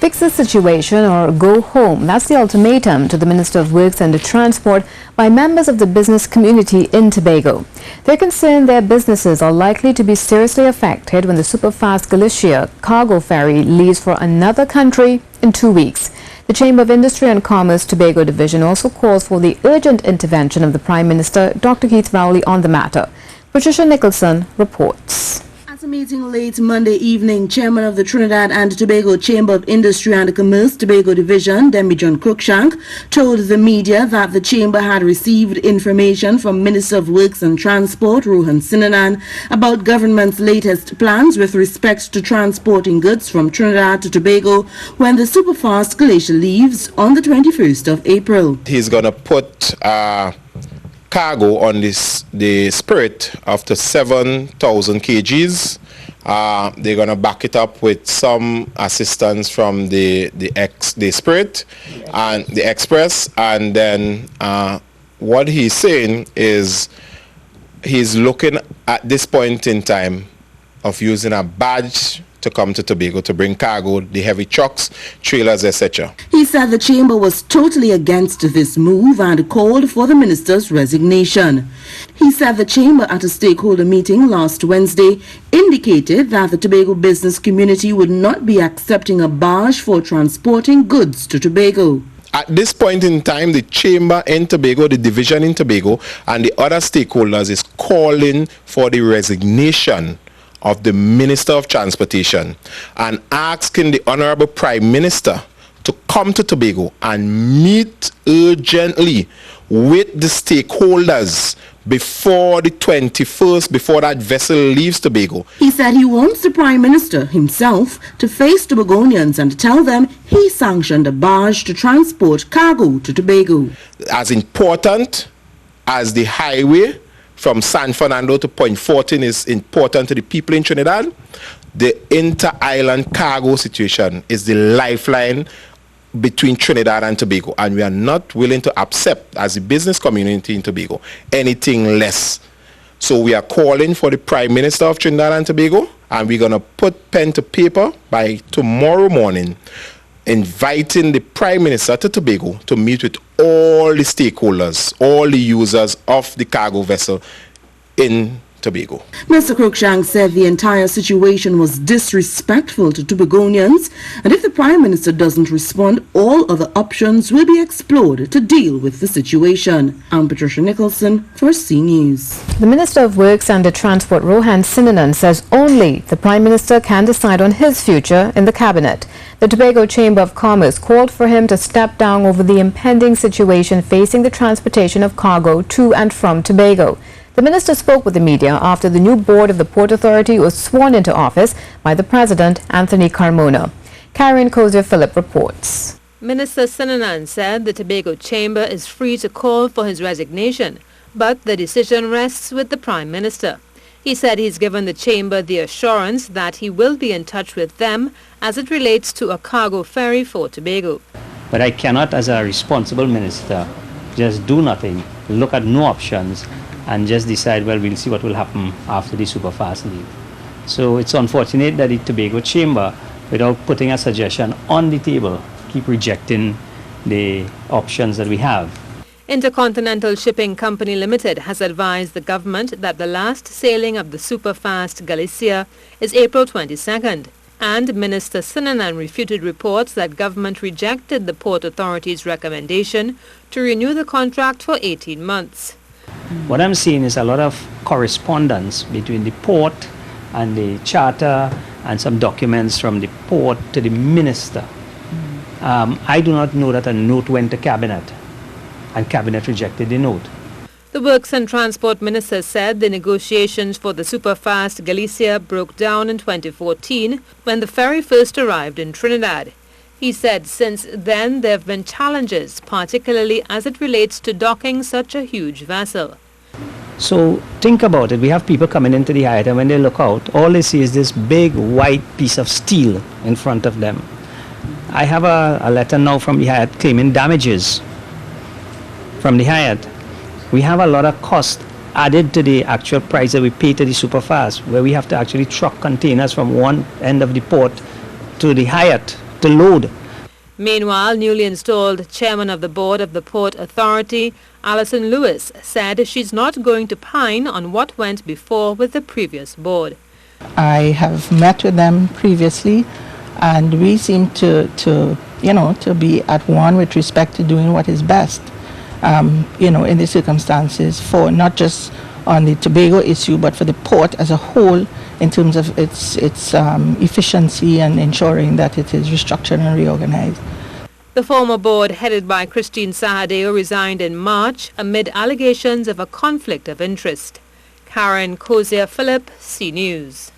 Fix the situation or go home. That's the ultimatum to the Minister of Works and Transport by members of the business community in Tobago. They're concerned their businesses are likely to be seriously affected when the superfast Galicia cargo ferry leaves for another country in 2 weeks. The Chamber of Industry and Commerce Tobago Division also calls for the urgent intervention of the Prime Minister, Dr. Keith Rowley, on the matter. Patricia Nicholson reports. At a meeting late Monday evening, Chairman of the Trinidad and Tobago Chamber of Industry and Commerce Tobago Division, Demi-John Cruikshank, told the media that the Chamber had received information from Minister of Works and Transport, Rohan Sinanan, about government's latest plans with respect to transporting goods from Trinidad to Tobago when the superfast Galicia leaves on the 21st of April. He's going to put cargo on the Spirit up to 7,000 kgs. They're going to back it up with some assistance from the Spirit and the Express. And then what he's saying is he's looking at this point in time of using a badge to come to Tobago to bring cargo, the heavy trucks, trailers, etc. He said the Chamber was totally against this move and called for the minister's resignation. He said the Chamber at a stakeholder meeting last Wednesday indicated that the Tobago business community would not be accepting a barge for transporting goods to Tobago. At this point in time, the Chamber in Tobago, the division in Tobago, and the other stakeholders is calling for the resignation of the Minister of Transportation and asking the Honorable Prime Minister to come to Tobago and meet urgently with the stakeholders before the 21st, before that vessel leaves Tobago. He said he wants the Prime Minister himself to face Tobagonians and tell them he sanctioned a barge to transport cargo to Tobago. As important as the highway from San Fernando to Point 14 is important to the people in Trinidad, the inter-island cargo situation is the lifeline between Trinidad and Tobago, and we are not willing to accept, as a business community in Tobago, anything less. So we are calling for the Prime Minister of Trinidad and Tobago, and we're going to put pen to paper by tomorrow morning, inviting the Prime Minister to Tobago to meet with all the stakeholders, all the users of the cargo vessel in Tobago. Mr. Cruikshank said the entire situation was disrespectful to Tobagonians, and if the Prime Minister doesn't respond, all other options will be explored to deal with the situation. I'm Patricia Nicholson for C News. The Minister of Works and Transport, Rohan Sinanan, says only the Prime Minister can decide on his future in the Cabinet. The Tobago Chamber of Commerce called for him to step down over the impending situation facing the transportation of cargo to and from Tobago. The minister spoke with the media after the new board of the Port Authority was sworn into office by the President, Anthony Carmona. Karen Kozier-Phillip reports. Minister Sinanan said the Tobago Chamber is free to call for his resignation, but the decision rests with the Prime Minister. He said he's given the Chamber the assurance that he will be in touch with them as it relates to a cargo ferry for Tobago. But I cannot, as a responsible minister, just do nothing, look at no options, and just decide, well, we'll see what will happen after the superfast leave. So it's unfortunate that the Tobago Chamber, without putting a suggestion on the table, keep rejecting the options that we have. Intercontinental Shipping Company Limited has advised the government that the last sailing of the superfast Galicia is April 22nd. And Minister Sinanan refuted reports that government rejected the Port Authority's recommendation to renew the contract for 18 months. What I'm seeing is a lot of correspondence between the port and the charter and some documents from the port to the minister. I do not know that a note went to Cabinet, and Cabinet rejected the note. The Works and Transport Minister said the negotiations for the superfast Galicia broke down in 2014 when the ferry first arrived in Trinidad. He said since then there have been challenges, particularly as it relates to docking such a huge vessel. So think about it. We have people coming into the Hyatt, and when they look out, all they see is this big white piece of steel in front of them. I have a letter now from the Hyatt claiming damages from the Hyatt. We have a lot of cost added to the actual price that we pay to the superfast, where we have to actually truck containers from one end of the port to the Hyatt to load. Meanwhile, newly installed chairman of the board of the Port Authority, Alison Lewis, said she's not going to pine on what went before with the previous board. I have met with them previously, and we seem to be at one with respect to doing what is best, in the circumstances, for not just on the Tobago issue, but for the port as a whole, in terms of its efficiency and ensuring that it is restructured and reorganized. The former board, headed by Christine Sahadeo, resigned in March amid allegations of a conflict of interest. Karen Kozia Phillip, C News.